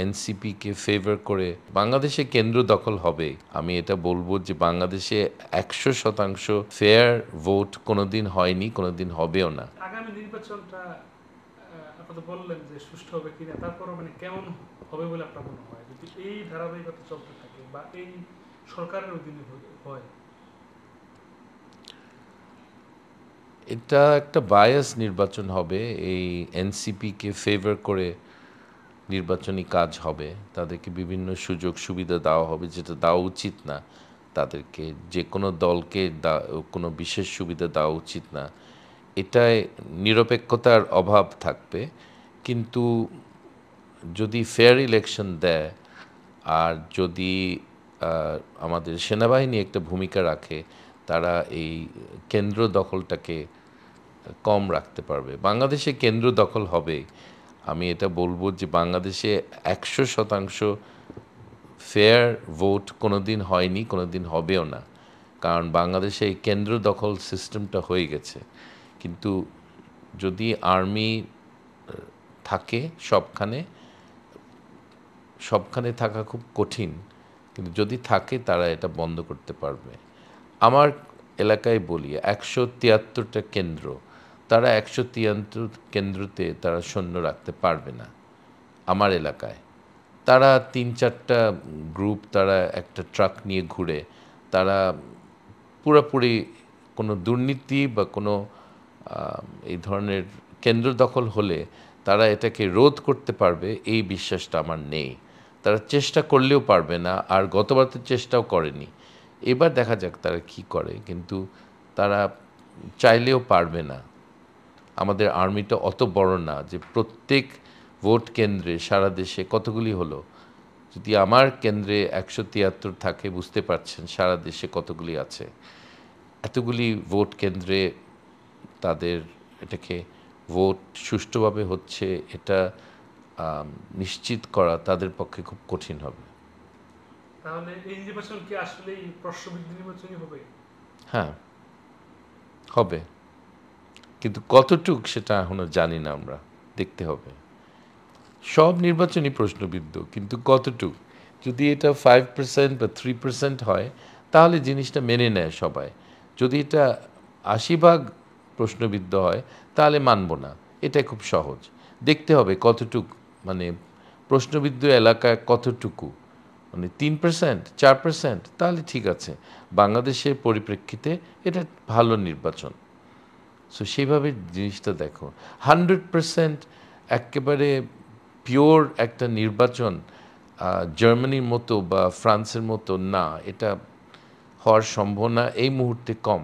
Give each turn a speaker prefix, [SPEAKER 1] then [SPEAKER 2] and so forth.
[SPEAKER 1] এনসিপিকে ফেভার করে বাংলাদেশে কেন্দ্র দখল হবে, আমি এটা বলবো যে বাংলাদেশে 100% ফেয়ার ভোট কোনোদিন হয়নি, কোনোদিন হবেও না।
[SPEAKER 2] আগামী নির্বাচনটা আপনারা বললেন যে সুষ্ঠু হবে কিনা, তারপরও মানে কেমন হবে বলে আপনার মনে হয় যদি এই ধারাবাহিকতা চলতে থাকে বা এই সরকারের অধীনে হয়?
[SPEAKER 1] এটা একটা বায়াস নির্বাচন হবে, এই এনসিপিকে ফেভার করে নির্বাচনী কাজ হবে, তাদেরকে বিভিন্ন সুযোগ সুবিধা দেওয়া হবে যেটা দেওয়া উচিত না, তাদেরকে যে কোনো দলকে কোনো বিশেষ সুবিধা দেওয়া উচিত না, এটায় নিরপেক্ষতার অভাব থাকবে। কিন্তু যদি ফেয়ার ইলেকশন দেয় আর যদি আমাদের সেনাবাহিনী একটা ভূমিকা রাখে, তারা এই কেন্দ্র দখলটাকে কম রাখতে পারবে। বাংলাদেশে কেন্দ্র দখল হবে, আমি এটা বলবো যে বাংলাদেশে 100% ফেয়ার ভোট কোনোদিন হয়নি, কোনোদিন হবেও না, কারণ বাংলাদেশে এই কেন্দ্র দখল সিস্টেমটা হয়ে গেছে। কিন্তু যদি আর্মি থাকে সবখানে, সবখানে থাকা খুব কঠিন, কিন্তু যদি থাকে তারা এটা বন্ধ করতে পারবে। আমার এলাকায় বলি 173টা কেন্দ্র, তারা 173 কেন্দ্রতে তারা সৈন্য রাখতে পারবে না। আমার এলাকায় তারা 3-4টা গ্রুপ, তারা একটা ট্রাক নিয়ে ঘুরে, তারা পুরোপুরি কোনো দুর্নীতি বা কোনো এই ধরনের কেন্দ্র দখল হলে তারা এটাকে রোধ করতে পারবে এই বিশ্বাসটা আমার নেই। তারা চেষ্টা করলেও পারবে না, আর গতবার তো চেষ্টাও করেনি। এবার দেখা যাক তারা কি করে, কিন্তু তারা চাইলেও পারবে না। আমাদের আর্মিটা অত বড় না যে প্রত্যেক ভোট কেন্দ্রে সারা দেশে কতগুলি হলো, যদি আমার কেন্দ্রে 173 থাকে, বুঝতে পারছেন সারা দেশে কতগুলি আছে। এতগুলি ভোট কেন্দ্রে তাদের এটাকে ভোট সুষ্ঠুভাবে হচ্ছে এটা নিশ্চিত করা তাদের পক্ষে খুব কঠিন হবে।
[SPEAKER 2] তাহলে এই নির্বাচন কি আসলেই প্রশ্নবিদ্ধ নির্বাচনই হবে?
[SPEAKER 1] হ্যাঁ, হবে, কিন্তু কতটুক সেটা এখনো জানি না, আমরা দেখতে হবে। সব নির্বাচনই প্রশ্নবিদ্ধ, কিন্তু কতটুক, যদি এটা 5% বা 3% হয় তাহলে জিনিসটা মেনে নেয় সবাই। যদি এটা 80% প্রশ্নবিদ্ধ হয় তাহলে মানব না, এটা খুব সহজ। দেখতে হবে কতটুক, মানে প্রশ্নবিদ্ধ এলাকায় কতটুকু, মানে 3%, 4%, তাহলে ঠিক আছে, বাংলাদেশের পরিপ্রেক্ষিতে এটা ভালো নির্বাচন। সো সেইভাবে জিনিসটা দেখো। 100% একেবারে পিওর একটা নির্বাচন জার্মানির মতো বা ফ্রান্সের মতো না, এটা হওয়ার সম্ভাবনা এই মুহূর্তে কম।